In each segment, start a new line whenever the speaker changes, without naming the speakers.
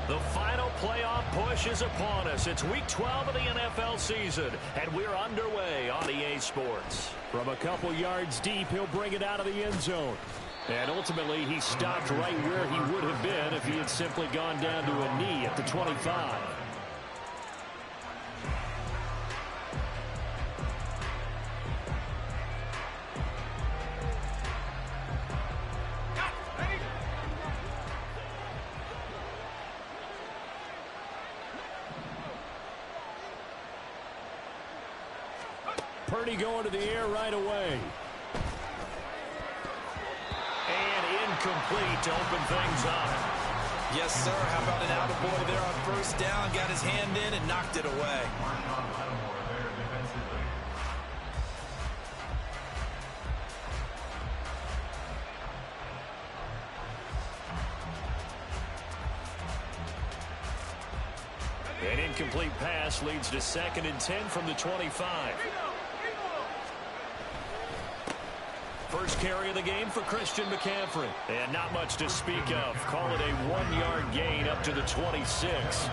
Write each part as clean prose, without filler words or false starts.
The final playoff push is upon us. It's Week 12 of the NFL season, and we're underway on EA Sports.
From a couple yards deep, he'll bring it out of the end zone. And ultimately, he stopped right where he would have been if he had simply gone down to a knee at the 25. Purdy going to the air right away.
And incomplete to open things up.
Yes, sir. How about an attaboy there on first down? Got his hand in and knocked it away.
An incomplete pass leads to 2nd and 10 from the 25. First carry of the game for Christian McCaffrey. And not much to speak of. Call it a 1-yard gain up to the 26.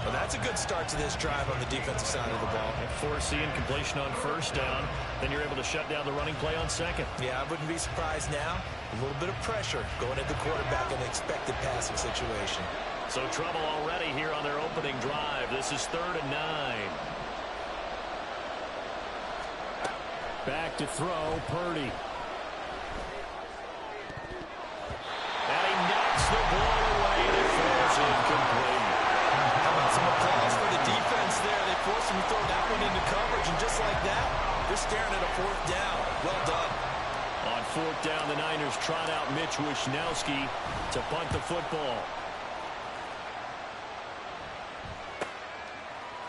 Well, that's a good start to this drive on the defensive side of the ball.
Force the incompletion on first down. Then you're able to shut down the running play on 2nd.
Yeah, I wouldn't be surprised now. A little bit of pressure going at the quarterback in an expected passing situation.
So trouble already here on their opening drive. This is 3rd and 9.
Back to throw, Purdy.
And he knocks the ball away, and it falls incomplete.
How about some applause for the defense there? They forced him to throw that one into coverage, and just like that, they're staring at a 4th down. Well done.
On 4th down, the Niners trot out Mitch Wishnowski to punt the football.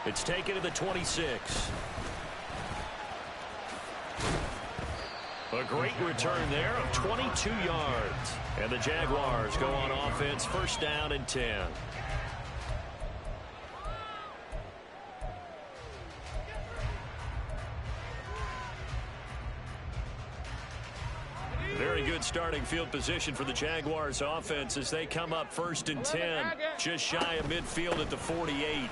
It's taken to the 26. A great return there of 22 yards. And the Jaguars go on offense, 1st down and 10. Very good starting field position for the Jaguars offense as they come up 1st and 10. Just shy of midfield at the 48.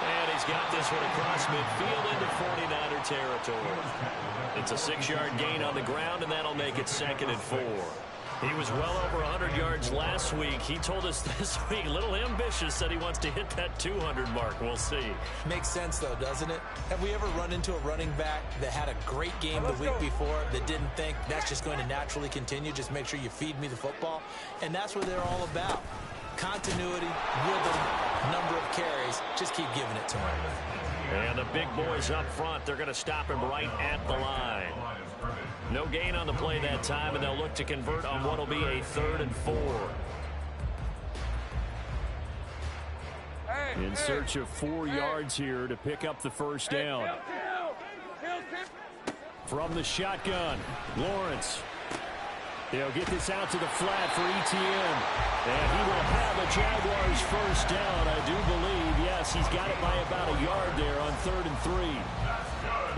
And he's got this one across midfield into 49er territory. It's a 6-yard gain on the ground, and that'll make it 2nd and 4. He was well over 100 yards last week. He told us this week, a little ambitious, said he wants to hit that 200 mark. We'll see.
Makes sense, though, doesn't it? Have we ever run into a running back that had a great game the week before that didn't think that's just going to naturally continue? Just make sure you feed me the football. And that's what they're all about. Continuity, rhythm, number of carries. Just keep giving it to him.
And the big boys up front, they're going to stop him right at the line. No gain on the play that time, and they'll look to convert on what will be a 3rd and 4.
In search of 4 yards here to pick up the 1st down. From the shotgun, Lawrence. They'll get this out to the flat for Etienne. And he will have a Jaguars 1st down, I do believe. Yes, he's got it by about a yard there on 3rd and 3.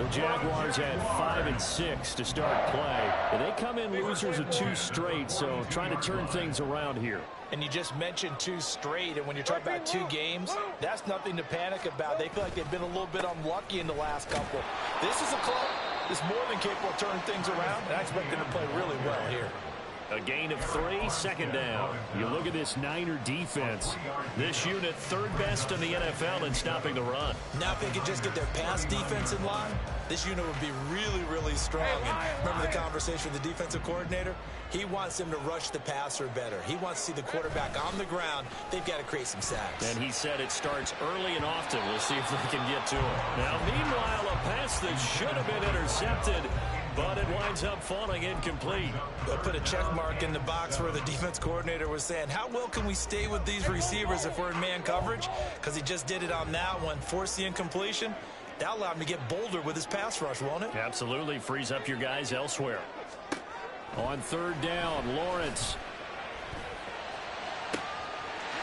The Jaguars had 5 and 6 to start play. And they come in losers of 2 straight, so trying to turn things around here.
And you just mentioned 2 straight, and when you're talking about 2 games, that's nothing to panic about. They feel like they've been a little bit unlucky in the last couple. This is a club that's more than capable of turning things around, and I expect them to play really well here.
A gain of 3, 2nd down.
You look at this Niner defense.
This unit 3rd best in the NFL in stopping the run.
Now if they could just get their pass defense in line, this unit would be really, really strong. And remember the conversation with the defensive coordinator? He wants them to rush the passer better. He wants to see the quarterback on the ground. They've got to create some sacks.
And he said it starts early and often. We'll see if they can get to it. Now, meanwhile, a pass that should have been intercepted, but it winds up falling incomplete.
They'll put a check mark in the box where the defense coordinator was saying, how well can we stay with these receivers if we're in man coverage? Because he just did it on that one, forced the incompletion. That'll allow him to get bolder with his pass rush, won't it?
Absolutely. Frees up your guys elsewhere.
On 3rd down, Lawrence.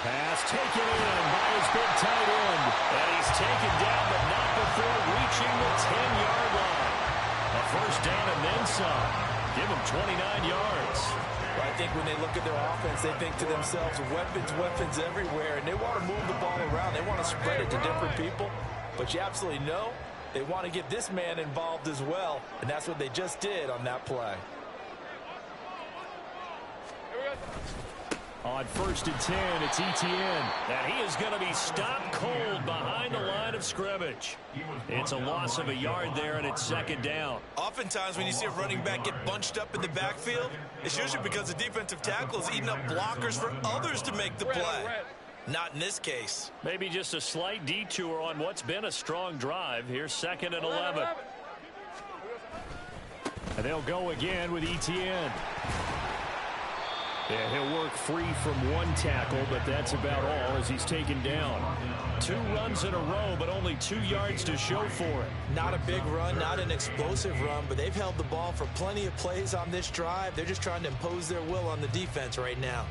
Pass taken in by his big tight end.
And he's taken down, but not before reaching the 10-yard line. A 1st down and then some. Give him 29 yards.
Well, I think when they look at their offense, they think to themselves, weapons everywhere, and they want to move the ball around. They want to spread it to different people, but you absolutely know they want to get this man involved as well, and that's what they just did on that play.
On 1st and 10, it's Etienne.
And he is going to be stopped cold behind the line of scrimmage. It's a loss of a yard there, and it's 2nd down.
Oftentimes when you see a running back get bunched up in the backfield, it's usually because the defensive tackle is eating up blockers for others to make the play. Not in this case.
Maybe just a slight detour on what's been a strong drive. Here's 2nd and 11.
And they'll go again with Etienne. Yeah, he'll work free from one tackle, but that's about all as he's taken down.
2 runs in a row, but only 2 yards to show for it.
Not a big run, not an explosive run, but they've held the ball for plenty of plays on this drive. They're just trying to impose their will on the defense right now.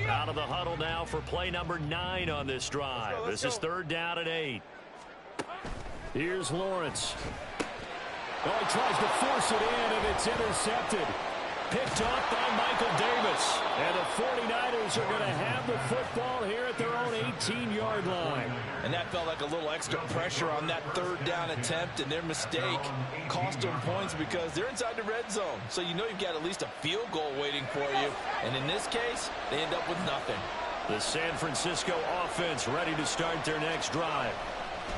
Out of the huddle now for play number 9 on this drive. This is 3rd down and 8.
Here's Lawrence. Oh, he tries to force it in, and it's intercepted. Picked off by Michael Davis. And the 49ers are going to have the football here at their own 18-yard line.
And that felt like a little extra pressure on that 3rd down attempt, and their mistake cost them points because they're inside the red zone. So you know you've got at least a field goal waiting for you. And in this case, they end up with nothing.
The San Francisco offense ready to start their next drive.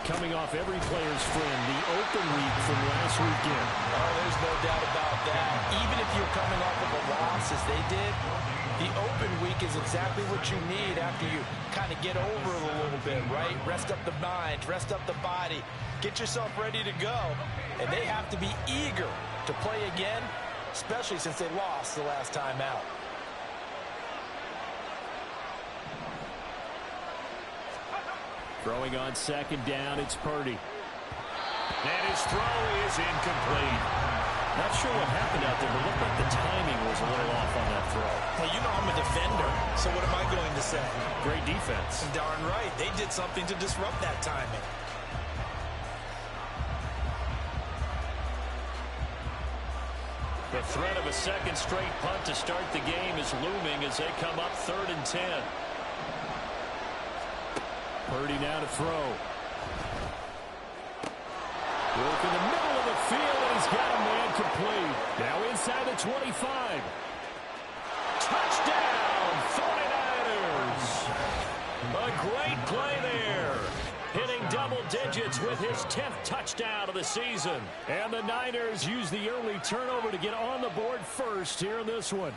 Coming off every player's friend, the open week from last weekend.
Oh, there's no doubt about that. Even if you're coming off of a loss as they did, the open week is exactly what you need after you kind of get over it a little bit, right? Rest up the mind, rest up the body, get yourself ready to go. And they have to be eager to play again, especially since they lost the last time out.
Throwing on 2nd down, it's Purdy.
And his throw is incomplete. Not sure what happened out there, but it looked like the timing was a little off on that throw.
Hey, you know I'm a defender, so what am I going to say?
Great defense.
Darn right. They did something to disrupt that timing.
The threat of a 2nd straight punt to start the game is looming as they come up 3rd and 10.
Purdy now to throw. Work in the middle of the field, and he's got a man complete. Now inside the 25.
Touchdown, 49ers! A great play there. Hitting double digits with his 10th touchdown of the season.
And the Niners use the early turnover to get on the board first here in this one.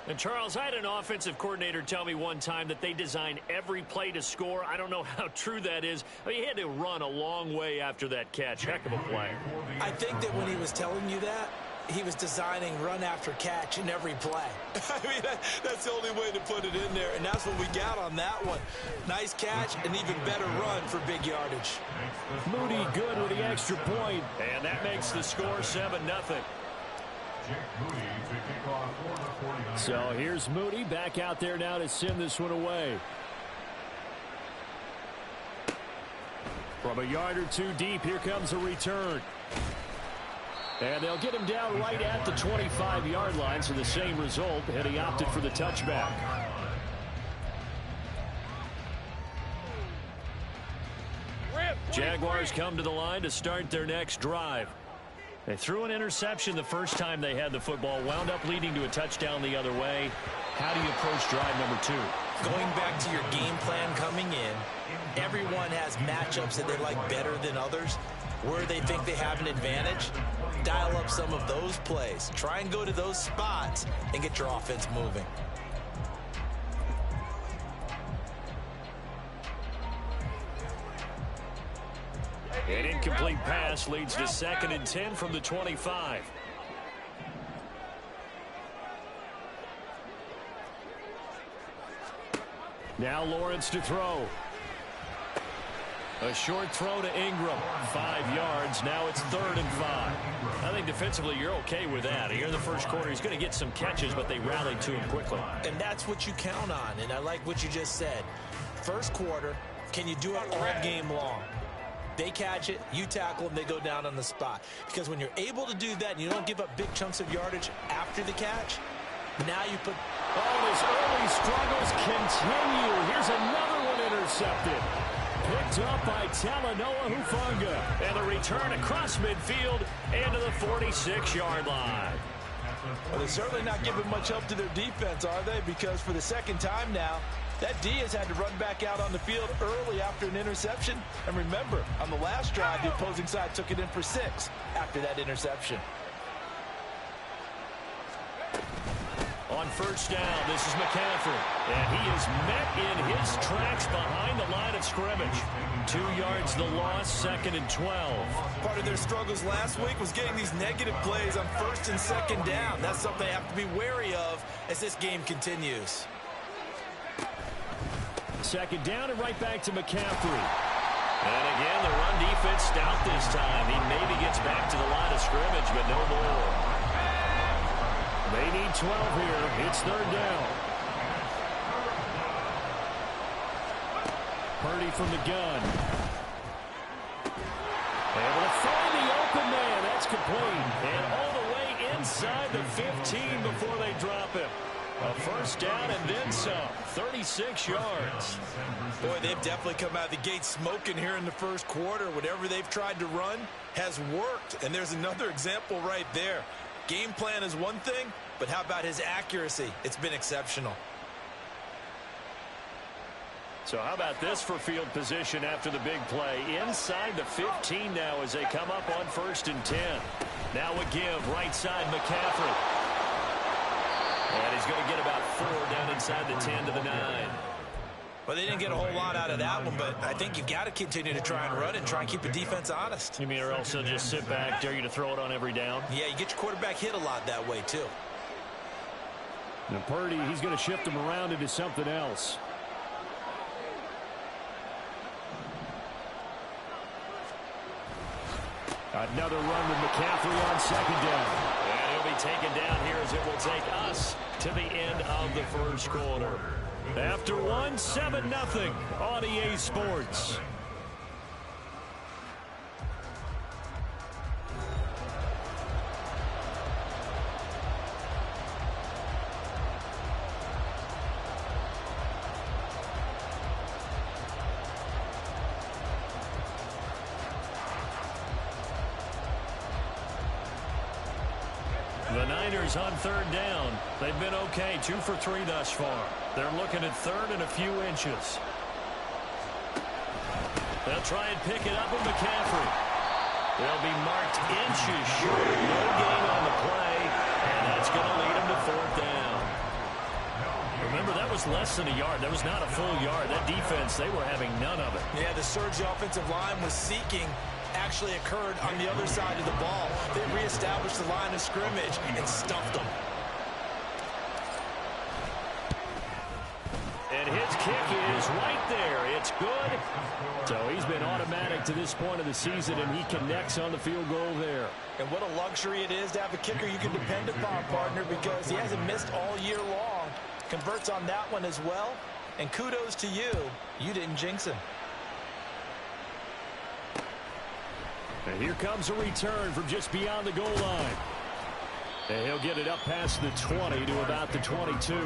And, Charles, I had an offensive coordinator tell me one time that they design every play to score. I don't know how true that is. I mean, he had to run a long way after that catch. Heck of a play.
I think that when he was telling you that, he was designing run after catch in every play. I mean, that's the only way to put it in there, and that's what we got on that one. Nice catch, and even better run for big yardage.
Moody good with the extra point.
And that makes the score 7-0.
So here's Moody back out there now to send this one away. From a yard or 2 deep, here comes a return. And they'll get him down right at the 25-yard line, so the same result, and he opted for the touchback.
Jaguars come to the line to start their next drive. They threw an interception the first time they had the football, wound up leading to a touchdown the other way. How do you approach drive number 2?
Going back to your game plan coming in, everyone has matchups that they like better than others. Where they think they have an advantage, dial up some of those plays. Try and go to those spots and get your offense moving.
An incomplete pass leads to 2nd and 10 from the 25.
Now Lawrence to throw.
A short throw to Ingram. 5 yards. Now it's 3rd and 5. I think defensively you're okay with that. Here in the first quarter, he's going to get some catches, but they rallied to him quickly.
And that's what you count on, and I like what you just said. First quarter, can you do it all game long? They catch it, you tackle them, they go down on the spot. Because when you're able to do that and you don't give up big chunks of yardage after the catch, now you put...
Oh, his early struggles continue. Here's another one intercepted. Picked up by Talanoa Hufanga.
And the return across midfield and to the 46-yard line.
Well, they're certainly not giving much help to their defense, are they? Because for the second time now, that D has had to run back out on the field early after an interception. And remember, on the last drive, the opposing side took it in for 6 after that interception.
On first down, this is McCaffrey. And he is met in his tracks behind the line of scrimmage. 2 yards the loss, 2nd and 12.
Part of their struggles last week was getting these negative plays on 1st and 2nd down. That's something they have to be wary of as this game continues.
2nd down and right back to McCaffrey.
And again, the run defense stout this time. He maybe gets back to the line of scrimmage, but no more.
They need 12 here. It's 3rd down. Purdy from the gun. Able to find the open man. That's complete. And all the way inside the 15 before they drop him. A first down and then some. 36 yards.
Boy, they've definitely come out of the gate smoking here in the first quarter. Whatever they've tried to run has worked. And there's another example right there. Game plan is one thing, but how about his accuracy? It's been exceptional.
So how about this for field position after the big play? Inside the 15 now as they come up on 1st and 10. Now a give, right side McCaffrey. And he's going to get about 4 down inside the 10 to the 9.
Well, they didn't get a whole lot out of that one, but I think you've got to continue to try and run and try and keep the defense honest.
You mean or else they'll just sit back, dare you to throw it on every down?
Yeah, you get your quarterback hit a lot that way, too.
Now Purdy, he's going to shift him around into something else. Another run with McCaffrey on 2nd down.
And he'll be taken down here as it will take us to the end of the first quarter.
After 7-0 on EA Sports.
The Niners on 3rd down. They've been okay, 2 for 3 thus far. They're looking at 3rd and a few inches. They'll try and pick it up with McCaffrey. They'll be marked inches short. No gain on the play, and that's going to lead them to 4th down. Remember, that was less than a yard. That was not a full yard. That defense, they were having none of it.
Yeah, the surge the offensive line was seeking actually occurred on the other side of the ball. They reestablished the line of scrimmage and stuffed them.
And his kick is right there. It's good.
So he's been automatic to this point of the season, and he connects on the field goal there.
And what a luxury it is to have a kicker you can depend upon, partner, because he hasn't missed all year long. Converts on that one as well. And kudos to you. You didn't jinx him.
And here comes a return from just beyond the goal line. And he'll get it up past the 20 to about the 22.
All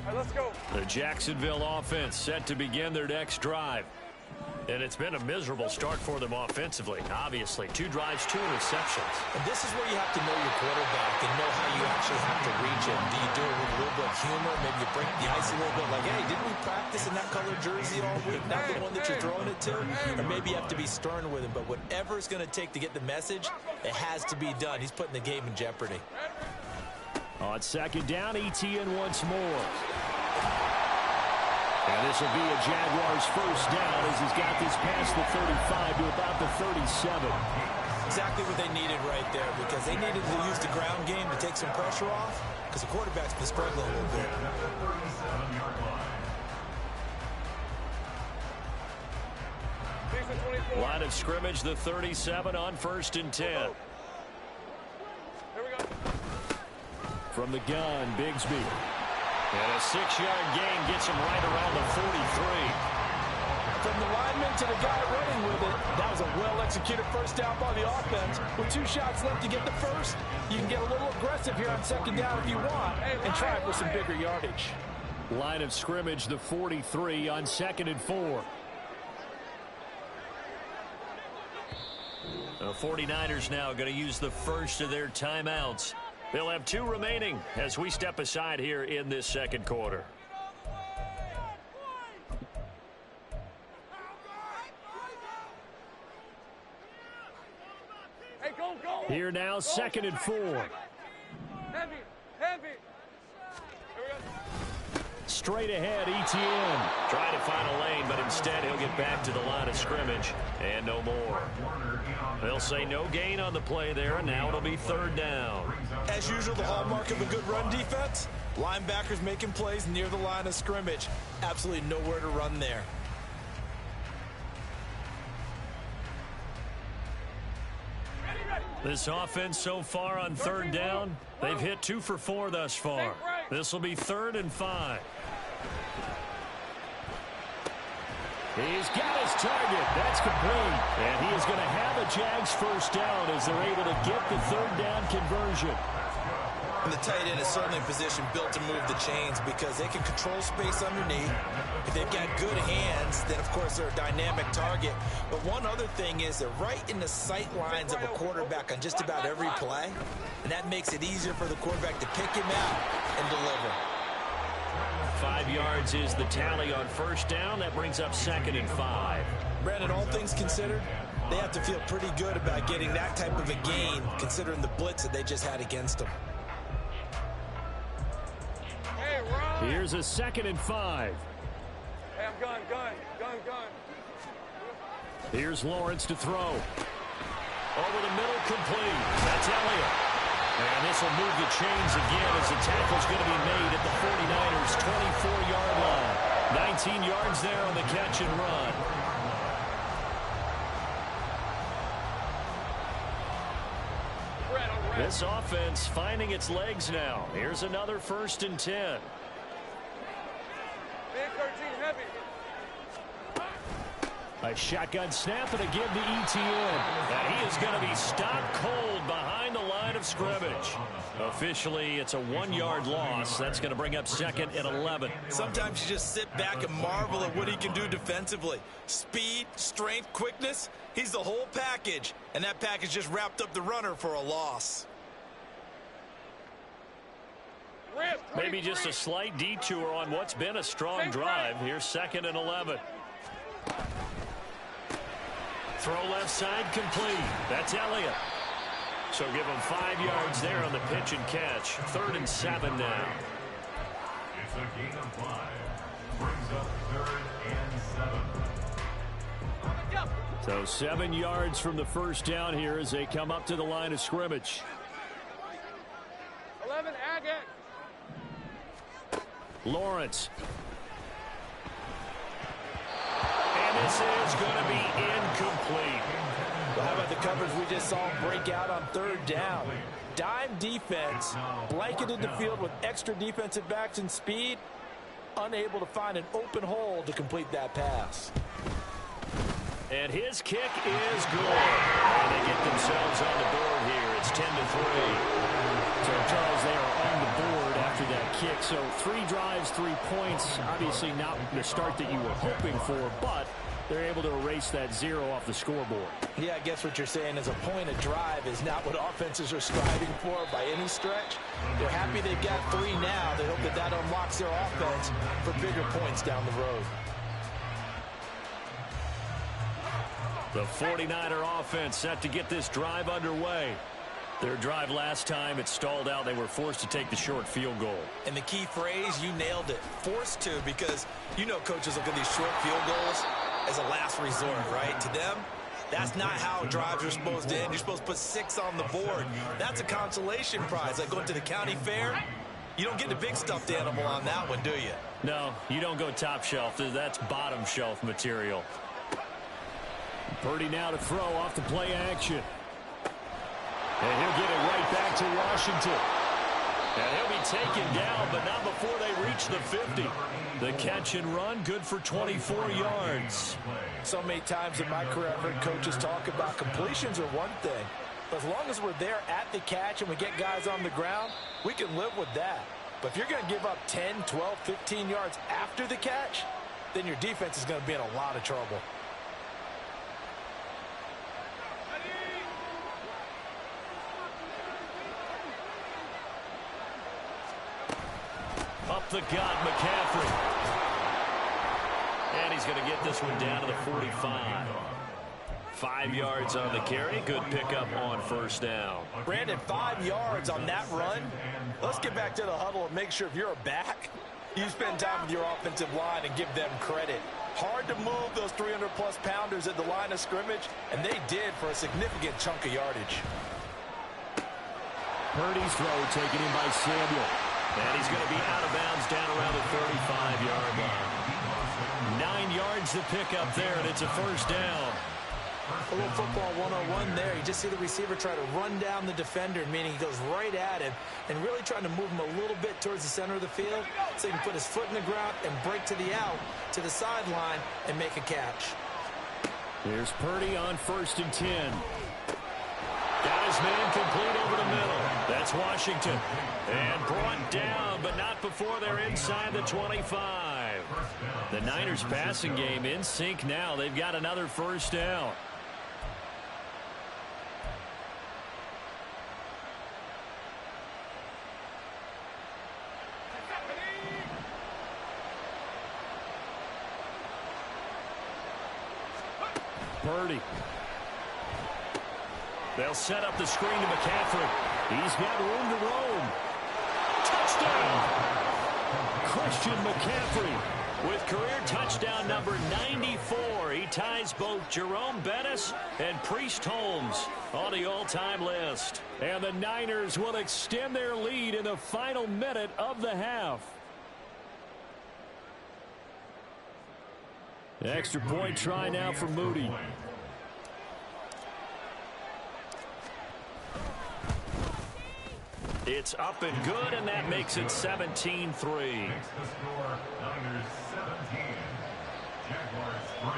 right, let's go.
The Jacksonville offense set to begin their next drive. And it's been a miserable start for them offensively. Obviously, 2 drives, 2 interceptions.
And this is where you have to know your quarterback and know how you actually have to reach him. Do you do it with a little bit of humor? Maybe you break the ice a little bit like, hey, didn't we practice in that color jersey all week? Not the one that you're throwing it to? Or maybe you have to be stern with him. But whatever it's going to take to get the message, it has to be done. He's putting the game in jeopardy.
On 2nd down, ETN once more. And this will be a Jaguars first down as he's got this past the 35 to about the 37.
Exactly what they needed right there, because they needed to use the ground game to take some pressure off, because the quarterback's been struggling a little bit.
Line of scrimmage, the 37 on 1st and 10.
Here we go.
from the gun, Bigsby.
And a 6-yard gain gets him right around the 43.
From the lineman to the guy running with it, that was a well-executed first down by the offense. With 2 shots left to get the first, you can get a little aggressive here on second down if you want and try for some bigger yardage.
Line of scrimmage, the 43 on 2nd and 4.
The 49ers now going to use the first of their timeouts. They'll have 2 remaining as we step aside here in this second quarter.
Here now, 2nd and 4.
Heavy.
Straight ahead, Etienne.
Trying to find a lane, but instead he'll get back to the line of scrimmage and no more. They'll say no gain on the play there, and now it'll be 3rd down.
As usual, the hallmark of a good run defense, linebackers making plays near the line of scrimmage. Absolutely nowhere to run there.
This offense so far on 3rd down, they've hit 2 for 4 thus far. This will be 3rd and 5.
He's got his target. That's complete. And he is going to have a Jags first down as they're able to get the 3rd down conversion.
And the tight end is certainly in position built to move the chains because they can control space underneath. If they've got good hands, then of course they're a dynamic target. But one other thing is they're right in the sight lines of a quarterback on just about every play. And that makes it easier for the quarterback to pick him out and deliver.
5 yards is the tally on first down. That brings up 2nd and 5.
Brandon, all things considered, they have to feel pretty good about getting that type of a gain considering the blitz that they just had against them.
Here's a 2nd and 5.
Hey, I'm gun.
Here's Lawrence to throw.
Over the middle, complete. That's Elliott. And this will move the chains again as the tackle's going to be made at the 49ers' 24-yard line. 19 yards there on the catch and run. This offense finding its legs now. Here's another 1st and 10.
A shotgun snap and a give to Etienne.
And he is going to be stopped cold behind the line of scrimmage. Officially, it's a 1-yard loss. That's going to bring up 2nd and 11.
Sometimes you just sit back and marvel at what he can do defensively. Speed, strength, quickness. He's the whole package. And that package just wrapped up the runner for a loss.
Maybe just a slight detour on what's been a strong drive. Here's 2nd and 11. Throw left side complete. That's Elliott. So give him 5 yards there on the pitch and catch. 3rd and 7 now.
It's a gain of 5. Brings up 3rd and 7.
So 7 yards from the first down here as they come up to the line of scrimmage.
11, Agate.
Lawrence.
And this is going to be incomplete.
Well, how about the coverage we just saw break out on 3rd down? Dime defense, blanketed the field with extra defensive backs and speed, unable to find an open hole to complete that pass.
And his kick is good. And they get themselves on the board here. It's 10-3.
So, Charles, they are on the board after that kick. So 3 drives, 3 points. Obviously not the start that you were hoping for, but they're able to erase that 0 off the scoreboard.
Yeah, I guess what you're saying is a point of drive is not what offenses are striving for by any stretch. They're happy they've got 3 now. They hope that that unlocks their offense for bigger points down the road.
The 49er offense set to get this drive underway. Their drive last time, it stalled out. They were forced to take the short field goal.
And the key phrase, you nailed it. Forced to, because you know coaches look at these short field goals as a last resort, right? To them, that's not how drives are supposed to end. You're supposed to put 6 on the board. That's a consolation prize. Like going to the county fair, you don't get the big stuffed animal on that one, do you?
No, you don't go top shelf. That's bottom shelf material.
Purdy now to throw off the play action. And he'll get it right back to Washington. And he'll be taken down, but not before they reach the 50. The catch and run, good for 24 yards.
So many times in my career, I've heard coaches talk about completions are one thing. But as long as we're there at the catch and we get guys on the ground, we can live with that. But if you're going to give up 10, 12, 15 yards after the catch, then your defense is going to be in a lot of trouble.
Up the gut, McCaffrey. And he's going to get this one down to the 45. 5 yards on the carry. Good pickup on first down.
Brandon, 5 yards on that run. Let's get back to the huddle and make sure if you're a back, you spend time with your offensive line and give them credit. Hard to move those 300-plus pounders at the line of scrimmage, and they did for a significant chunk of yardage.
Purdy's throw taken in by Samuel.
And he's going to be out of bounds down around the 35-yard line. 9 yards to pick up there, and it's a first down.
A little football 101 there. You just see the receiver try to run down the defender, meaning he goes right at him and really trying to move him a little bit towards the center of the field so he can put his foot in the ground and break to the out, to the sideline, and make a catch.
Here's Purdy on 1st and 10. Got his man complete over the middle. That's Washington. And brought down, but not before they're inside the 25. The Niners passing game in sync now. They've got another first down. Purdy. They'll set up the screen to McCaffrey. He's got room to roam. Touchdown! Christian McCaffrey with career touchdown number 94. He ties both Jerome Bettis and Priest Holmes on the all-time list. And the Niners will extend their lead in the final minute of the half. Extra point try now for Moody. It's up and good, and that makes it 17-3.
Makes the score Niners 17, Jaguars 3.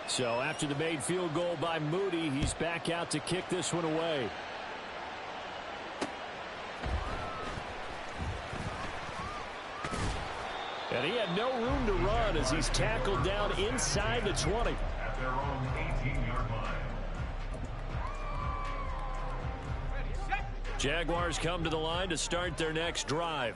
So after the made field goal by Moody, he's back out to kick this one away. And he had no room to run as he's tackled down inside the 20.
At their own 18-yard line.
Jaguars come to the line to start their next drive.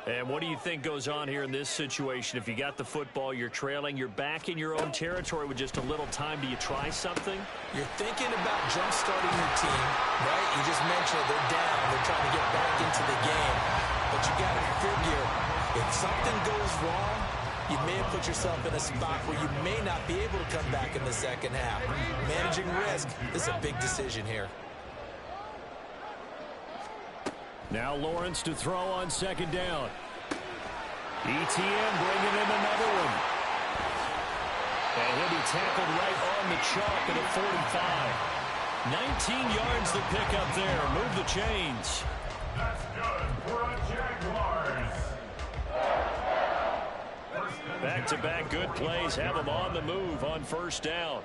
And what do you think goes on here in this situation? If you got the football, you're trailing, you're back in your own territory with just a little time. Do you try something?
You're thinking about jump-starting your team, right? You just mentioned it. They're down. They're trying to get back into the game. But you got to figure, if something goes wrong, you may have put yourself in a spot where you may not be able to come back in the second half. Managing risk is a big decision here.
Now Lawrence to throw on 2nd down. ETN bringing in another one. And he'll be tackled right on the chalk at the 45. 19 yards to pick up there. Move the chains.
That's good for a Jaguars.
Back-to-back good plays have him on the move on 1st down.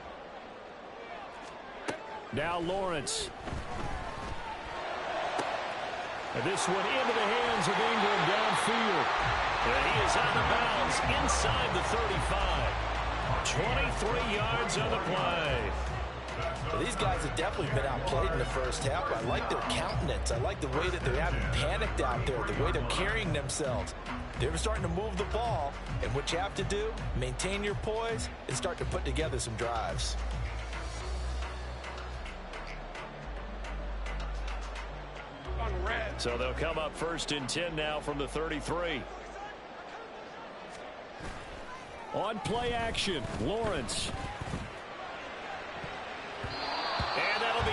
Now Lawrence. And this one into the hands of Ingram downfield. And he is out of bounds inside the 35. 23 yards on the play.
Well, these guys have definitely been outplayed in the first half. I like their countenance. I like the way that they haven't panicked out there, the way they're carrying themselves. They're starting to move the ball, and what you have to do, maintain your poise and start to put together some drives.
So they'll come up 1st and 10 now from the 33. On play action, Lawrence. And that'll be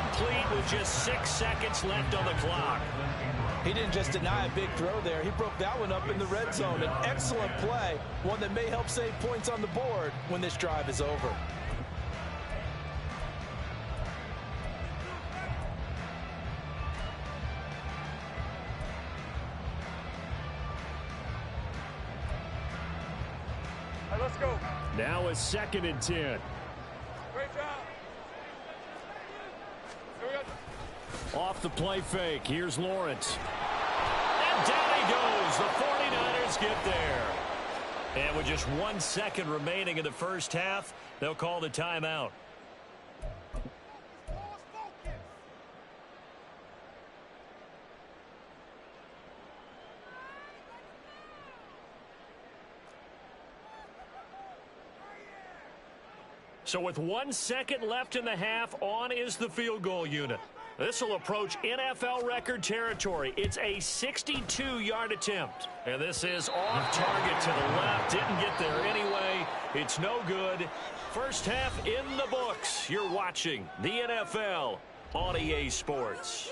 incomplete with just 6 seconds left on the clock.
He didn't just deny a big throw there. He broke that one up in the red zone. An excellent play, one that may help save points on the board when this drive is over.
Let's go.
Now a 2nd and 10.
Great job. Here we go.
Off the play fake. Here's Lawrence. And down he goes. The 49ers get there. And with just 1 second remaining in the first half, they'll call the timeout. So with 1 second left in the half, on is the field goal unit. This will approach NFL record territory. It's a 62-yard attempt. And this is off target to the left. Didn't get there anyway. It's no good. First half in the books. You're watching the NFL on EA Sports.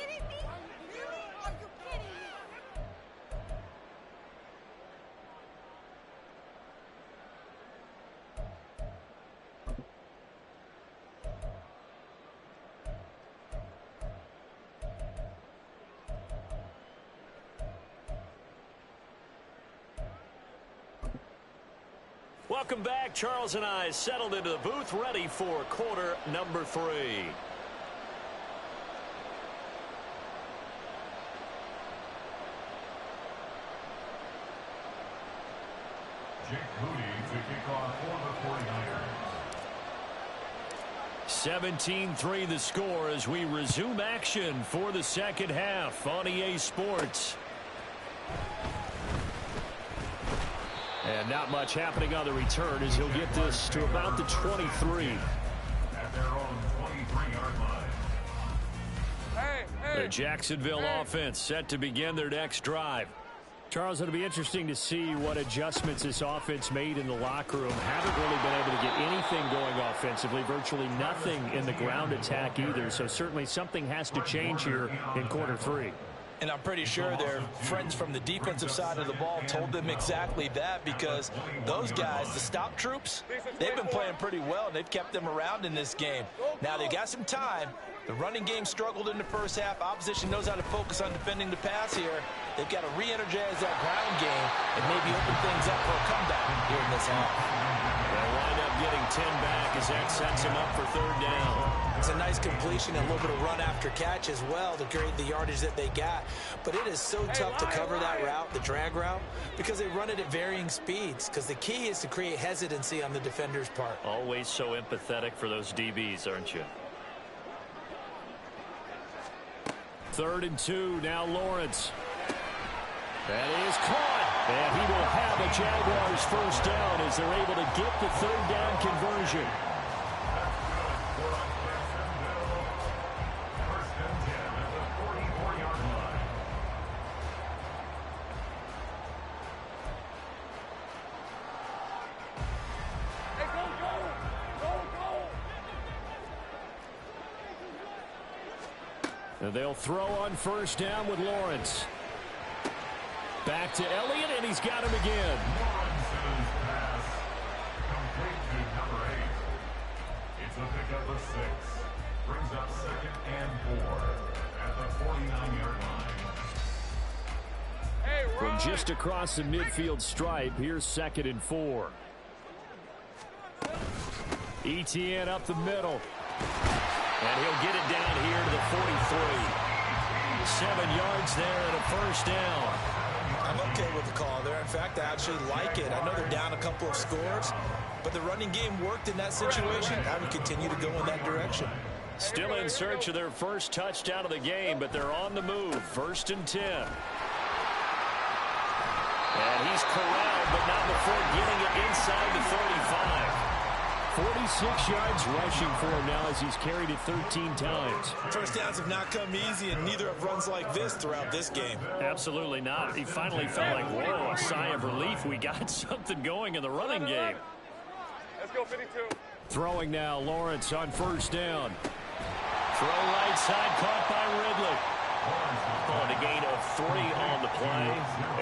Welcome back. Charles and I settled into the booth, ready for quarter number 3.
Jake Moody to kick off for the 49ers.
17-3 the score as we resume action for the second half on EA Sports. And not much happening on the return as he'll get this to about the 23.
At their own 23-yard line.
The Jacksonville offense set to begin their next drive. Charles, it'll be interesting to see what adjustments this offense made in the locker room. Haven't really been able to get anything going offensively, virtually nothing in the ground attack either. So certainly something has to change here in quarter 3.
And I'm pretty sure their friends from the defensive side of the ball told them exactly that, because those guys, the stop troops, they've been playing pretty well. They've kept them around in this game. Now they got some time. The running game struggled in the first half. Opposition knows how to focus on defending the pass here. They've got to re-energize that ground game and maybe open things up for a comeback here in this half.
They'll wind up getting 10 back as that sets him up for 3rd down.
It's a nice completion and a little bit of run after catch as well to create the yardage that they got. But it is so tough to cover that route, the drag route, because they run it at varying speeds. Because the key is to create hesitancy on the defender's part.
Always so empathetic for those DBs, aren't you? 3rd and 2, now Lawrence. That is caught. And he will have a Jaguars first down as they're able to get the 3rd down conversion. And they'll throw on first down with Lawrence. Back to Elliott, and he's got him again.
Lawrence's pass complete to number 8. It's a pickup of 6. Brings up 2nd and 4 at the 49-yard line.
From just across the midfield stripe, here's 2nd and 4. ETN up the middle. And he'll get it down here to the 43. 7 yards there and a first down.
I'm okay with the call there. In fact, I actually like it. I know they're down a couple of scores, but the running game worked in that situation. I would continue to go in that direction.
Still in search of their first touchdown of the game, but they're on the move. 1st and 10. And he's corralled, but not before getting it inside the 35. 46 yards rushing for him now as he's carried it 13 times.
First downs have not come easy, and neither have runs like this throughout this game.
Absolutely not. He finally felt like, whoa, a sigh of relief. We got something going in the running game.
Let's go, 52.
Throwing now, Lawrence on first down. Throw right side, caught by Ridley.
Calling a gain of 3 on the play,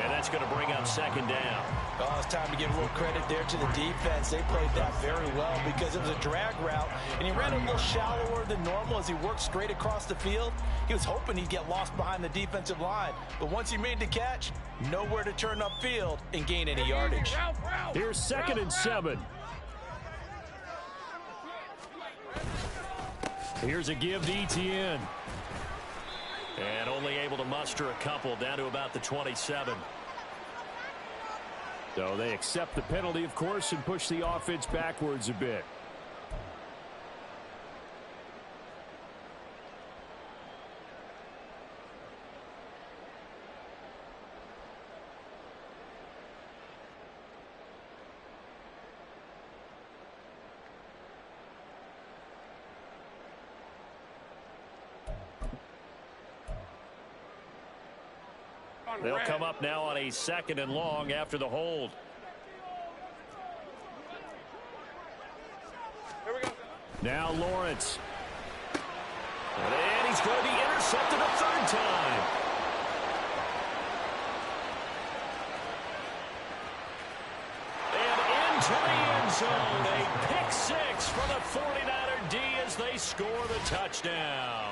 and that's going to bring up second down.
Oh, it's time to give a little credit there to the defense. They played that very well because it was a drag route, and he ran a little shallower than normal as he worked straight across the field. He was hoping he'd get lost behind the defensive line, but once he made the catch, nowhere to turn upfield and gain any yardage.
Here's 2nd and 7. Here's a give to Etienne.
And only able to muster a couple down to about the 27.
So they accept the penalty, of course, and push the offense backwards a bit.
They'll come up now on a 2nd and long after the hold.
Here we go.
Now Lawrence.
And he's going to be intercepted a 3rd time. And into the end zone. A pick 6 for the 49er D as they score the touchdown.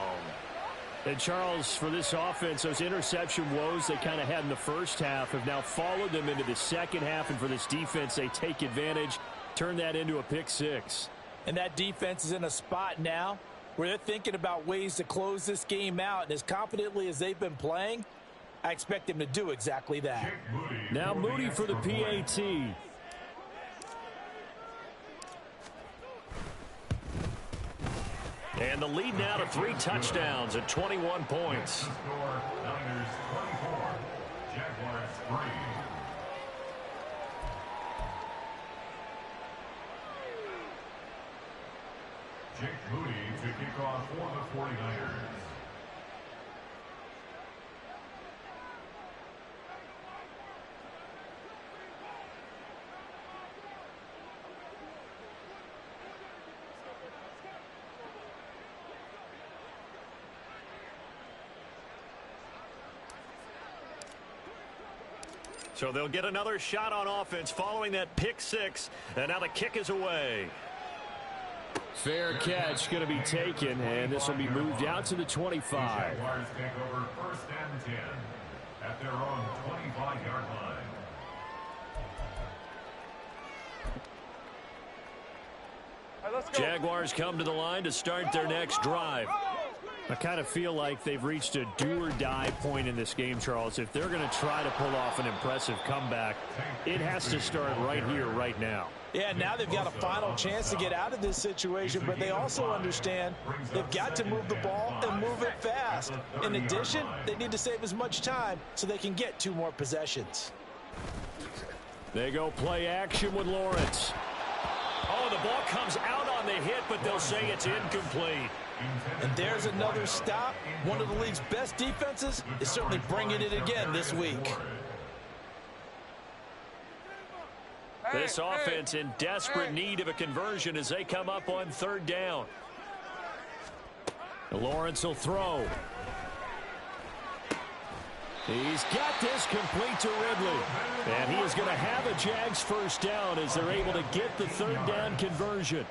And Charles, for this offense, those interception woes they kind of had in the first half have now followed them into the second half. And for this defense, they take advantage, turn that into a pick 6.
And that defense is in a spot now where they're thinking about ways to close this game out. And as confidently as they've been playing, I expect them to do exactly that.
Now Moody for the PAT.
And the lead now to 3 touchdowns at 21 points.
Niners 24, Jaguars 3. Jake Moody to kick off for the 49ers.
So they'll get another shot on offense following that pick 6. And now the kick is away.
Fair catch going to be taken, and this will be moved out to the 25.
Jaguars take over 1st and 10 at their own 25-yard line.
All right, let's go.
Jaguars come to the line to start their next drive.
I kind of feel like they've reached a do-or-die point in this game, Charles. If they're going to try to pull off an impressive comeback, it has to start right here, right now.
Yeah, now they've got a final chance to get out of this situation, but they also understand they've got to move the ball and move it fast. In addition, they need to save as much time so they can get 2 more possessions.
They go play action with Lawrence.
Oh, the ball comes out on the hit, but they'll say it's incomplete.
And there's another stop. One of the league's best defenses is certainly bringing it again this week.
This offense in desperate need of a conversion as they come up on 3rd down.
Lawrence will throw. He's got this complete to Ridley. And he is going to have a Jags 1st down as they're able to get the 3rd down conversion.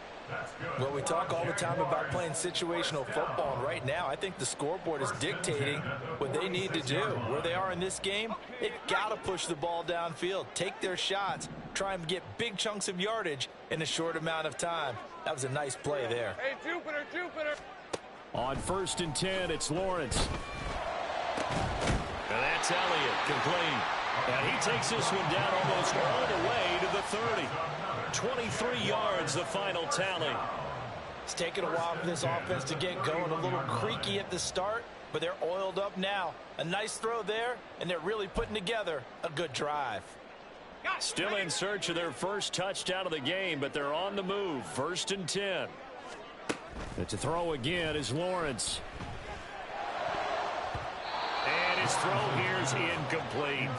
Well, we talk all the time about playing situational football, and right now I think the scoreboard is dictating what they need to do. Where they are in this game, they've got to push the ball downfield, take their shots, try and get big chunks of yardage in a short amount of time. That was a nice play there.
Hey, Jupiter, Jupiter.
On 1st and 10, it's Lawrence.
And that's Elliott, complete. And he takes this one down almost all the way to the 30. 23 yards, the final tally.
It's taken a while for this offense to get going. A little creaky at the start, but they're oiled up now. A nice throw there, and they're really putting together a good drive.
Still in search of their first touchdown of the game, but they're on the move. 1st and 10.
And to throw again is Lawrence.
And his throw here is incomplete.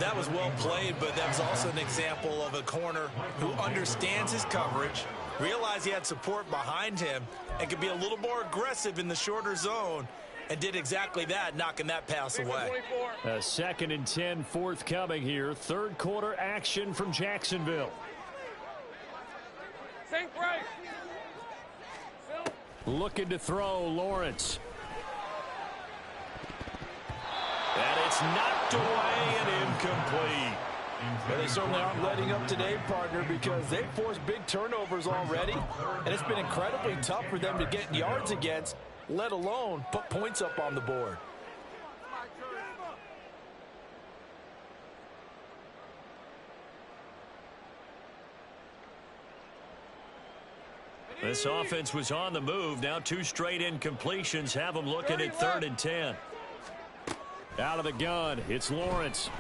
That was well played, but that was also an example of a corner who understands his coverage, realized he had support behind him, and could be a little more aggressive in the shorter zone, and did exactly that, knocking that pass away.
24.
2nd and 10 forthcoming here. Third quarter action from Jacksonville.
Sink right.
Looking to throw, Lawrence.
And it's knocked away and incomplete.
Well, they certainly aren't letting up today, partner, because they've forced big turnovers already, and it's been incredibly tough for them to get yards against, let alone put points up on the board.
This offense was on the move. Now 2 straight incompletions have them looking at 3rd and 10.
Out of the gun, it's Lawrence.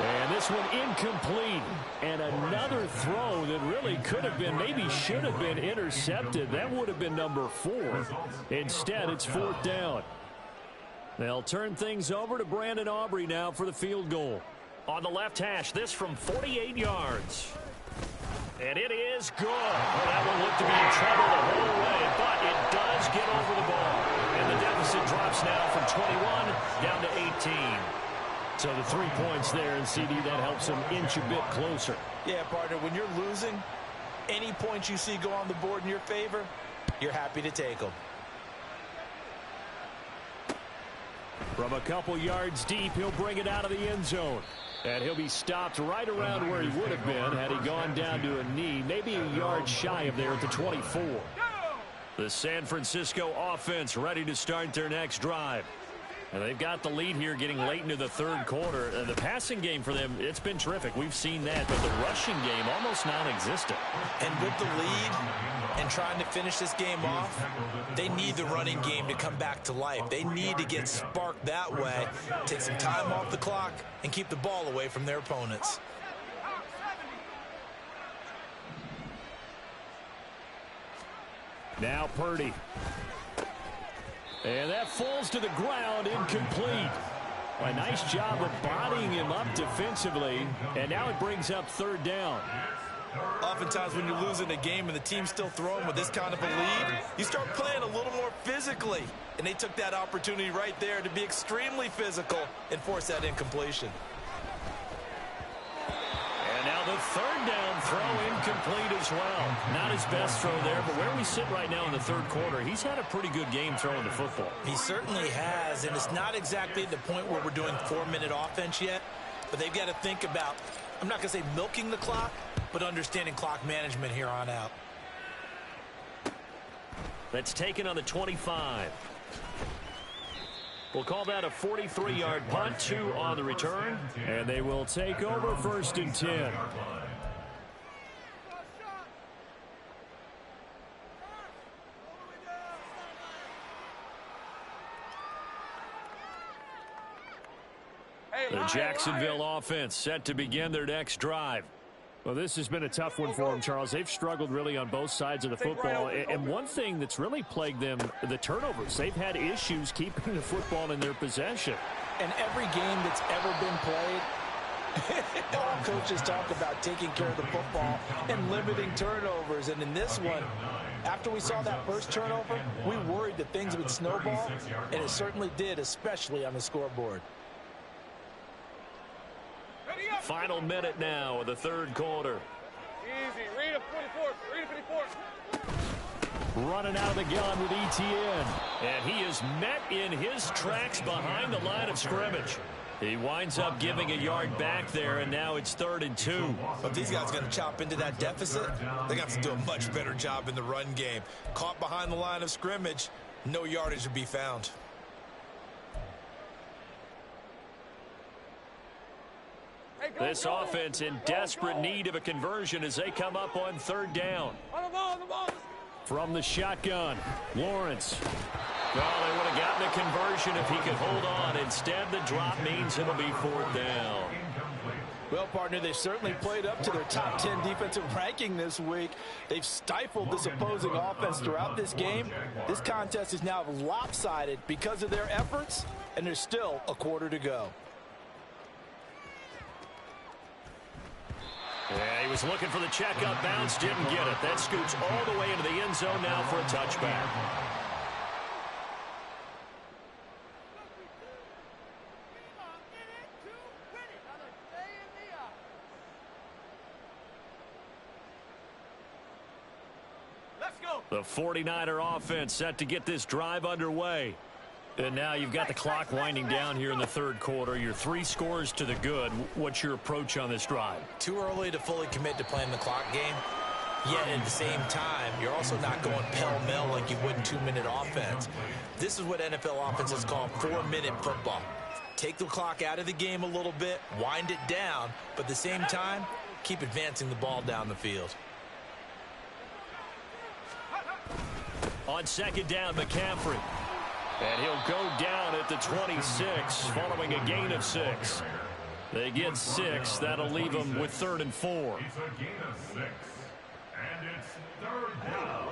And this one incomplete. And another throw that really could have been, maybe should have been intercepted. That would have been number 4. Instead, it's 4th down. They'll turn things over to Brandon Aubrey now for the field goal.
On the left hash, this from 48 yards. And it is good. Well, that one looked to be in trouble the whole way, but it does get over the ball. And the deficit drops now from 21 down to 18.
So the 3 points there, and CD, that helps them inch a bit closer.
Yeah, partner, when you're losing, any points you see go on the board in your favor, you're happy to take them.
From a couple yards deep, he'll bring it out of the end zone. And he'll be stopped right around where he would have been had he gone down to a knee, maybe a yard shy of there at the 24.
The San Francisco offense ready to start their next drive.
And they've got the lead here getting late into the 3rd quarter. The passing game for them, it's been terrific. We've seen that, but the rushing game almost non-existent.
And with the lead and trying to finish this game off, they need the running game to come back to life. They need to get sparked that way, take some time off the clock, and keep the ball away from their opponents.
Now Purdy. And that falls to the ground, incomplete. A nice job of bodying him up defensively, and now it brings up 3rd down.
Oftentimes when you're losing a game and the team's still throwing with this kind of a lead, you start playing a little more physically. And they took that opportunity right there to be extremely physical and force that incompletion.
And now the 3rd down throw incomplete as well. Not his best throw there, but where we sit right now in the 3rd quarter, he's had a pretty good game throwing the football.
He certainly has, and it's not exactly at the point where we're doing 4-minute offense yet, but they've got to think about, I'm not going to say milking the clock, but understanding clock management here on out.
That's taken on the 25. We'll call that a 43-yard punt, 2 on the return.
And they will take over 1st and 10.
Hey,
The Jacksonville offense set to begin their next drive. Well, this has been a tough one for them, Charles. They've struggled really on both sides of the football. And one thing that's really plagued them, the turnovers. They've had issues keeping the football in their possession.
And every game that's ever been played, all coaches talk about taking care of the football and limiting turnovers. And in this one, after we saw that first turnover, we worried that things would snowball, and it certainly did, especially on the scoreboard.
Final minute now of the 3rd quarter.
Easy. Read a 44. Read a 54.
Running out of the gun with ETN.
And he is met in his tracks behind the line of scrimmage. He winds up giving a yard back there, and now it's 3rd and 2.
But these guys are going to chop into that deficit. They're going to have to do a much better job in the run game. Caught behind the line of scrimmage, no yardage to be found.
This offense in desperate need of a conversion as they come up on 3rd down.
On the ball, on the ball.
From the shotgun, Lawrence.
Well, they would have gotten a conversion if he could hold on. Instead, the drop means it'll be 4th down.
Well, partner, they've certainly played up to their top 10 defensive ranking this week. They've stifled this opposing offense throughout this game. This contest is now lopsided because of their efforts, and there's still a quarter to go.
Yeah, he was looking for the check-up bounce, didn't get it. That scoots all the way into the end zone now for a touchback.
The 49er offense set to get this drive underway. And now you've got the clock winding down here in the third quarter. Your 3 scores to the good. What's your approach on this drive?
Too early to fully commit to playing the clock game. Yet at the same time, you're also not going pell-mell like you would in 2-minute offense. This is what NFL offenses call 4-minute football. Take the clock out of the game a little bit, wind it down, but at the same time, keep advancing the ball down the field.
On second down, McCaffrey. And he'll go down at the 26 following a gain of 6. They get 6. That'll leave them with 3rd and 4.
It's a gain of 6. And it's 3rd down.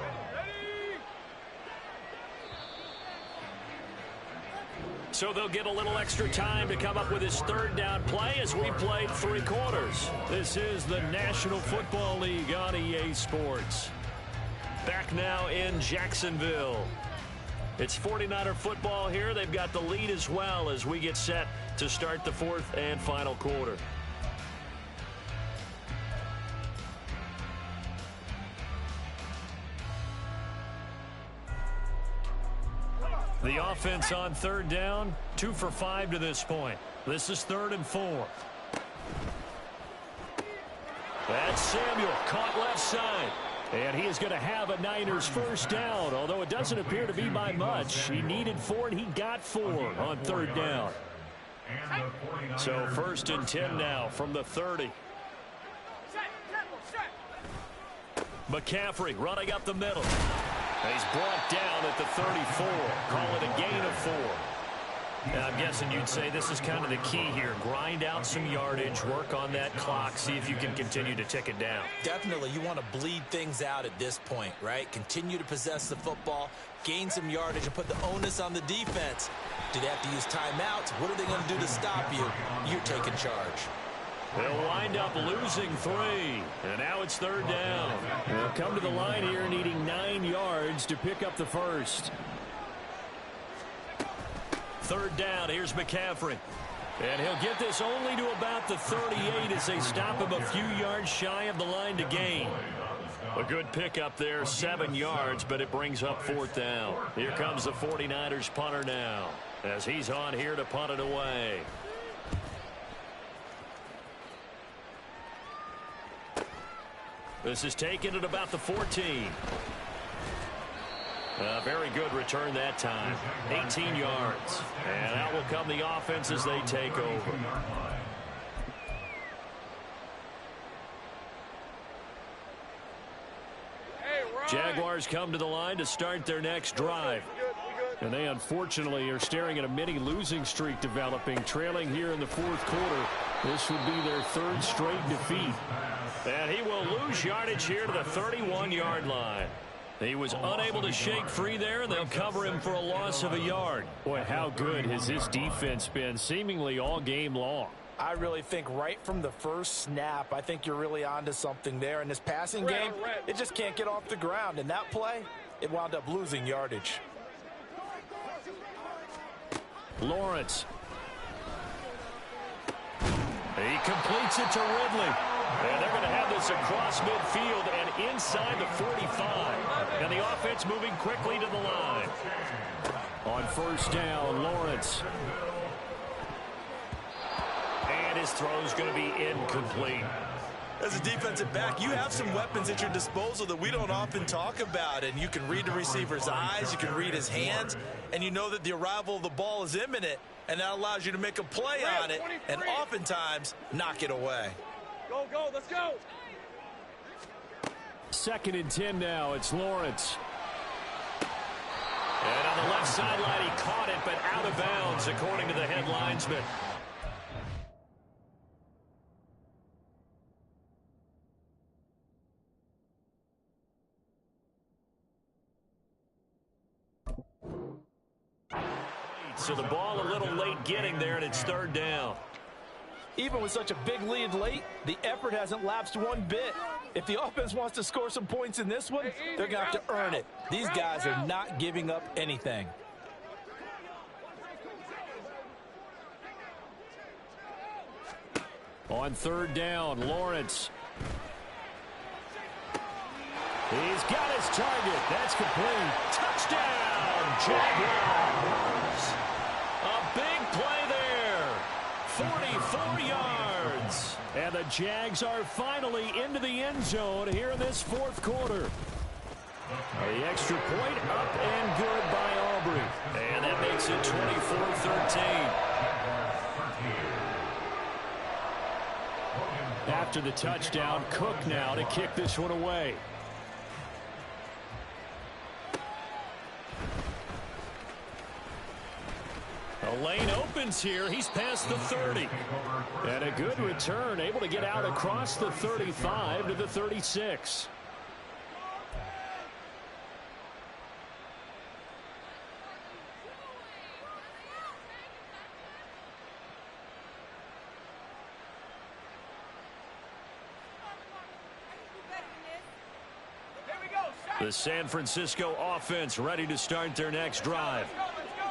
So they'll get a little extra time to come up with his 3rd down play as we played 3 quarters. This is the National Football League on EA Sports. Back now in Jacksonville. It's 49er football here. They've got the lead as well as we get set to start the 4th and final quarter. The offense on 3rd down, 2 for 5 to this point. This is 3rd and 4. That's Samuel, caught left side. And he is going to have a Niners 1st down, although it doesn't appear to be by much. He needed 4, and he got 4 on 3rd down. So 1st and 10 now from the 30. McCaffrey running up the middle. He's brought down at the 34. Call it a gain of 4. Now, I'm guessing you'd say this is kind of the key here. Grind out some yardage, work on that clock, see if you can continue to tick it down.
Definitely, you want to bleed things out at this point, right? Continue to possess the football, gain some yardage, and put the onus on the defense. Do they have to use timeouts? What are they going to do to stop you? You're taking charge.
They'll wind up losing 3, and now it's 3rd down. They'll come to the line here needing 9 yards to pick up the 1st. 3rd down, here's McCaffrey. And he'll get this only to about the 38 as they stop him a few yards shy of the line to gain. A good pickup there, 7 yards, but it brings up 4th down. Here comes the 49ers punter now as he's on here to punt it away. This is taken at about the 14. Very good return that time. 18 yards. And out will come the offense as they take over. Jaguars come to the line to start their next drive. And they unfortunately are staring at a mini losing streak developing, trailing here in the 4th quarter. This would be their 3rd straight defeat. And he will lose yardage here to the 31-yard line. He was unable to shake free there, and they'll cover him for a loss of a yard. Boy, how good has this defense been seemingly all game long?
I really think right from the first snap, I think you're really onto something there. In this passing game, it just can't get off the ground. In that play, it wound up losing yardage.
Lawrence. He completes it to Ridley. And they're going to have this across midfield and inside the 45. And the offense moving quickly to the line. On 1st down, Lawrence. And his throw's going to be incomplete.
As a defensive back, you have some weapons at your disposal that we don't often talk about. And you can read the receiver's eyes, you can read his hands, and you know that the arrival of the ball is imminent. And that allows you to make a play on it and oftentimes knock it away.
Go, go, let's go.
2nd and 10 now. It's Lawrence. And on the left sideline, he caught it, but out of bounds, according to the head linesman. So the ball a little late getting there, and it's 3rd down.
Even with such a big lead late, the effort hasn't lapsed one bit. If the offense wants to score some points in this one, they're going to have to earn it. These guys are not giving up anything.
On 3rd down, Lawrence. He's got his target. That's complete. Touchdown, Jaguars.
A big play there. 44 yards.
And the Jags are finally into the end zone here in this fourth quarter. The extra point up and good by Aubrey.
And that makes it 24-13.
After the touchdown, Cook now to kick this one away.
A lane opens here. He's past the 30.
And a good return, able to get out across the 35 to the 36.
The San Francisco offense ready to start their next drive.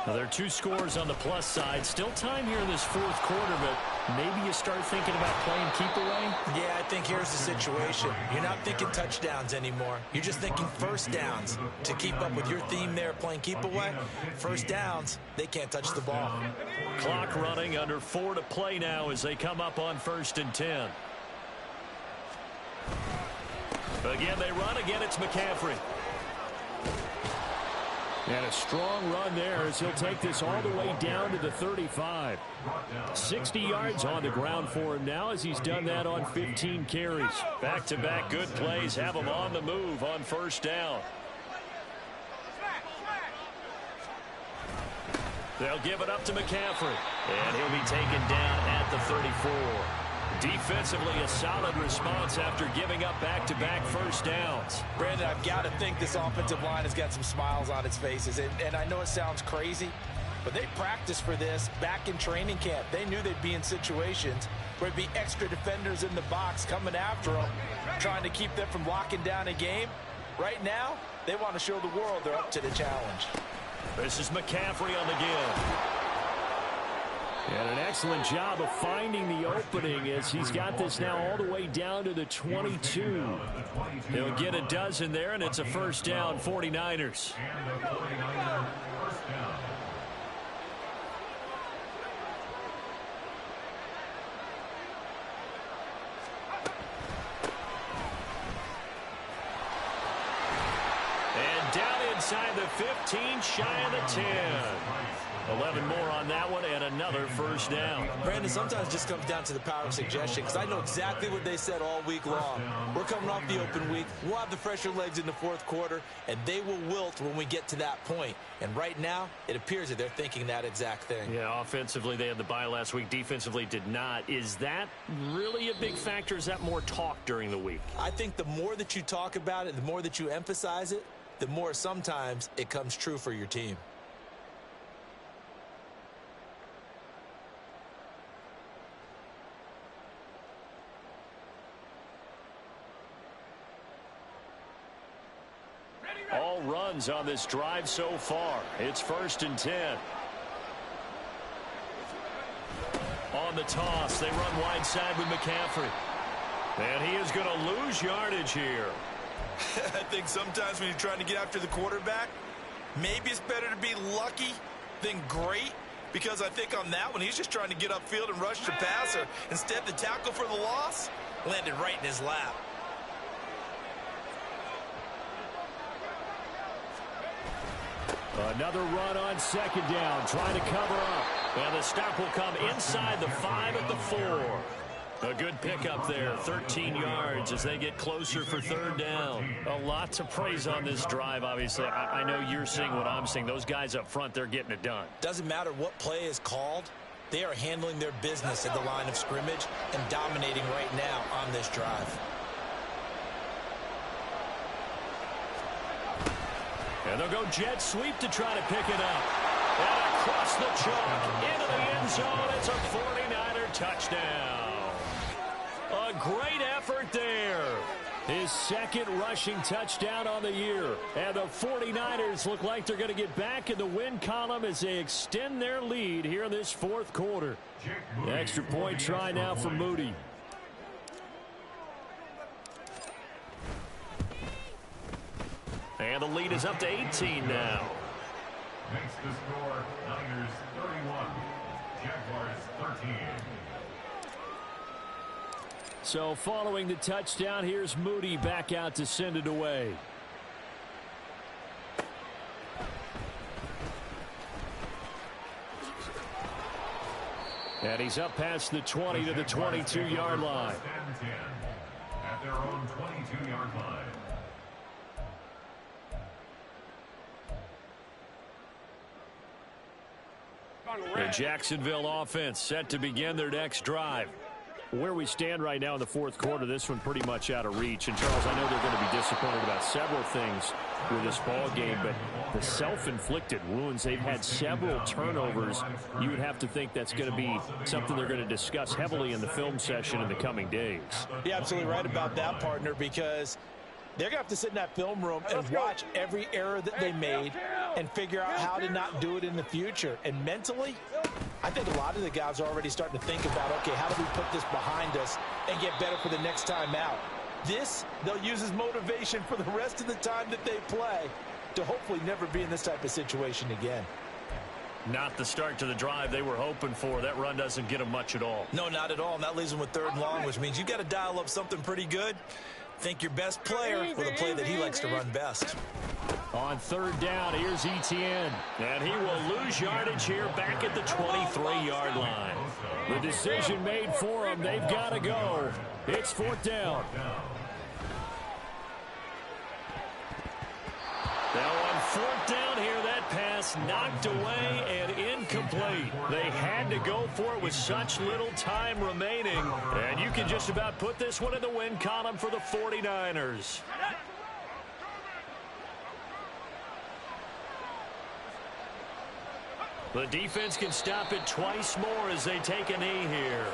Now, there are 2 scores on the plus side. Still time here in this fourth quarter, but maybe you start thinking about playing keep away?
Yeah, I think here's the situation. You're not thinking touchdowns anymore. You're just thinking first downs. To keep up with your theme there, playing keep away, first downs, they can't touch the ball.
Clock running, under 4 to play now as they come up on 1st and 10. Again, they run. Again, it's McCaffrey.
And a strong run there as he'll take this all the way down to the 35. 60 yards on the ground for him now as he's done that on 15 carries.
Back-to-back good plays have him on the move on 1st down. They'll give it up to McCaffrey. And he'll be taken down at the 34. Defensively, a solid response after giving up back-to-back first downs.
Brandon, I've got to think this offensive line has got some smiles on its faces. And I know it sounds crazy, but they practiced for this back in training camp. They knew they'd be in situations where there'd be extra defenders in the box coming after them, trying to keep them from locking down a game. Right now, they want to show the world they're up to the challenge.
This is McCaffrey on the give.
And an excellent job of finding the opening as he's got this now all the way down to the 22.
He'll get a dozen there, and it's a first down, 49ers. And down inside the 15, shy of the 10. 11 more on that one, and another first down.
Brandon, sometimes it just comes down to the power of suggestion, because I know exactly what they said all week long. We're coming off the open week. We'll have the fresher legs in the fourth quarter, and they will wilt when we get to that point. And right now, it appears that they're thinking that exact thing.
Yeah, offensively, they had the bye last week. Defensively, did not. Is that really a big factor? Is that more talk during the week?
I think the more that you talk about it, the more that you emphasize it, the more sometimes it comes true for your team.
All runs on this drive so far. It's 1st and 10. On the toss, they run wide side with McCaffrey. And he is going to lose yardage here.
I think sometimes when you're trying to get after the quarterback, maybe it's better to be lucky than great. Because I think on that one, he's just trying to get upfield and rush the passer. Instead, the tackle for the loss landed right in his lap.
Another run on 2nd down, trying to cover up.
And the stop will come inside the 5 at the 4. A good pickup there, 13 yards as they get closer for 3rd down. A lot to praise on this drive, obviously. I know you're seeing what I'm seeing. Those guys up front, they're getting it done.
Doesn't matter what play is called. They are handling their business at the line of scrimmage and dominating right now on this drive.
And they'll go jet sweep to try to pick it up. And across the chalk, into the end zone. It's a 49er touchdown. A great effort there.
His 2nd rushing touchdown on the year. And the 49ers look like they're going to get back in the win column as they extend their lead here in this 4th quarter. The extra point try now for Moody.
And the lead is up to 18 now.
Makes the score Niners 31, Jaguars 13.
So following the touchdown, here's Moody back out to send it away. And he's up past the 20 to the 22-yard line.
At their own 22-yard line.
The Jacksonville offense set to begin their next drive. Where we stand right now in the fourth quarter, this one pretty much out of reach. And, Charles, I know they're going to be disappointed about several things with this ball game, but the self-inflicted wounds, they've had several turnovers. You would have to think that's going to be something they're going to discuss heavily in the film session in the coming days.
You're absolutely right about that, partner, because they're going to have to sit in that film room and watch every error that they made and figure out how to not do it in the future. And mentally, I think a lot of the guys are already starting to think about, okay, how do we put this behind us and get better for the next time out? This, they'll use as motivation for the rest of the time that they play to hopefully never be in this type of situation again.
Not the start to the drive they were hoping for. That run doesn't get them much at all.
No, not at all. And that leaves them with 3rd and long, which means you've got to dial up something pretty good. Think your best player with a play that he likes to run best.
On 3rd down, here's Etienne.
And he will lose yardage here back at the 23-yard line.
The decision made for him. They've got to go. It's 4th down.
Now on 4th down here, that pass knocked away and incomplete. They had to go for it with such little time remaining. And you can just about put this one in the win column for the 49ers. The defense can stop it twice more as they take a knee here.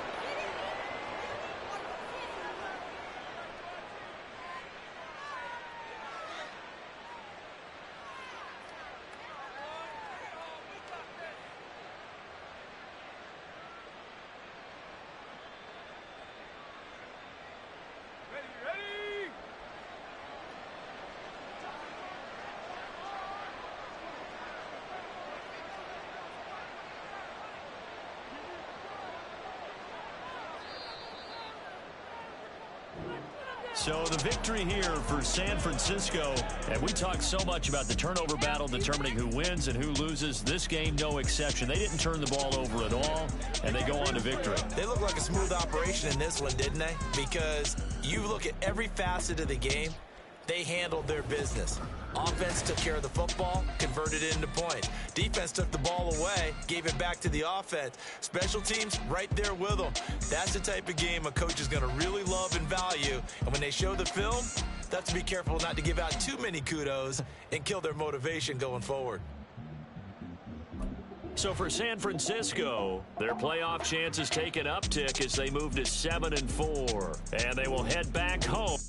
So the victory here for San Francisco, and we talk so much about the turnover battle determining who wins and who loses. This game, no exception. They didn't turn the ball over at all, and they go on to victory.
They look like a smooth operation in this one, didn't they? Because you look at every facet of the game, they handled their business. Offense took care of the football, converted it into points. Defense took the ball away, gave it back to the offense. Special teams, right there with them. That's the type of game a coach is going to really love and value. And when they show the film, they have to be careful not to give out too many kudos and kill their motivation going forward.
So for San Francisco, their playoff chances take an uptick as they move to 7-4. And they will head back home.